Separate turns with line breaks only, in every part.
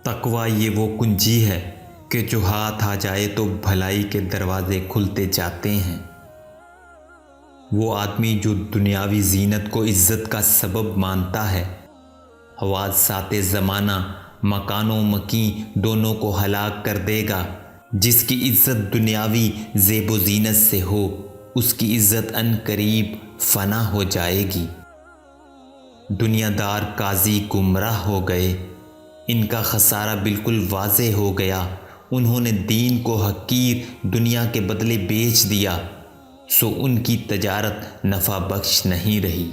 تقویٰ یہ وہ کنجی ہے کہ جو ہاتھ آ جائے تو بھلائی کے دروازے کھلتے جاتے ہیں۔ وہ آدمی جو دنیاوی زینت کو عزت کا سبب مانتا ہے، حوادثات زمانہ مکان و مکین دونوں کو ہلاک کر دے گا۔ جس کی عزت دنیاوی زیب و زینت سے ہو، اس کی عزت عن قریب فنا ہو جائے گی۔ دنیا دار قاضی گمراہ ہو گئے، ان کا خسارہ بالکل واضح ہو گیا۔ انہوں نے دین کو حقیر دنیا کے بدلے بیچ دیا، سو ان کی تجارت نفع بخش نہیں رہی۔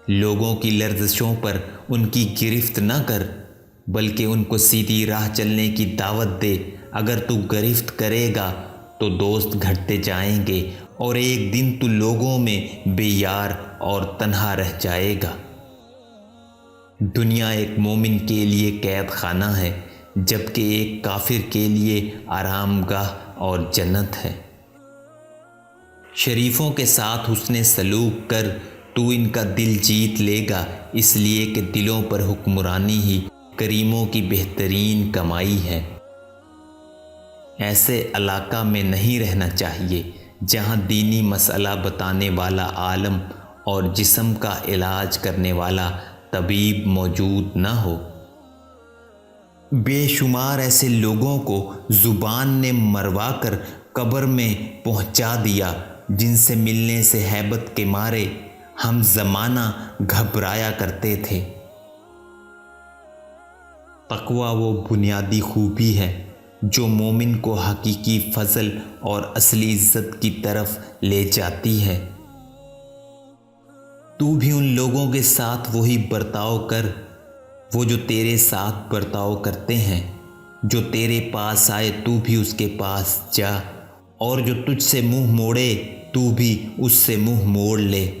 لوگوں کی لرزشوں پر ان کی گرفت نہ کر، بلکہ ان کو سیدھی راہ چلنے کی دعوت دے۔ اگر تو گرفت کرے گا تو دوست گھٹتے جائیں گے اور ایک دن تو لوگوں میں بے یار اور تنہا رہ جائے گا۔ دنیا ایک مومن کے لیے قید خانہ ہے، جبکہ ایک کافر کے لیے آرام گاہ اور جنت ہے۔ شریفوں کے ساتھ حسن سلوک کر تو ان کا دل جیت لے گا، اس لیے کہ دلوں پر حکمرانی ہی کریموں کی بہترین کمائی ہے۔ ایسے علاقہ میں نہیں رہنا چاہیے جہاں دینی مسئلہ بتانے والا عالم اور جسم کا علاج کرنے والا طبیب موجود نہ ہو۔ بے شمار ایسے لوگوں کو زبان نے مروا کر قبر میں پہنچا دیا، جن سے ملنے سے ہیبت کے مارے ہم زمانہ گھبرایا کرتے تھے۔ تقویٰ وہ بنیادی خوبی ہے جو مومن کو حقیقی فضل اور اصلی عزت کی طرف لے جاتی ہے۔ تو بھی ان لوگوں کے ساتھ وہی برتاؤ کر، وہ جو تیرے ساتھ برتاؤ کرتے ہیں۔ جو تیرے پاس آئے تو بھی اس کے پاس جا، اور جو تجھ سے منہ موڑے تو بھی اس سے منہ موڑ لے۔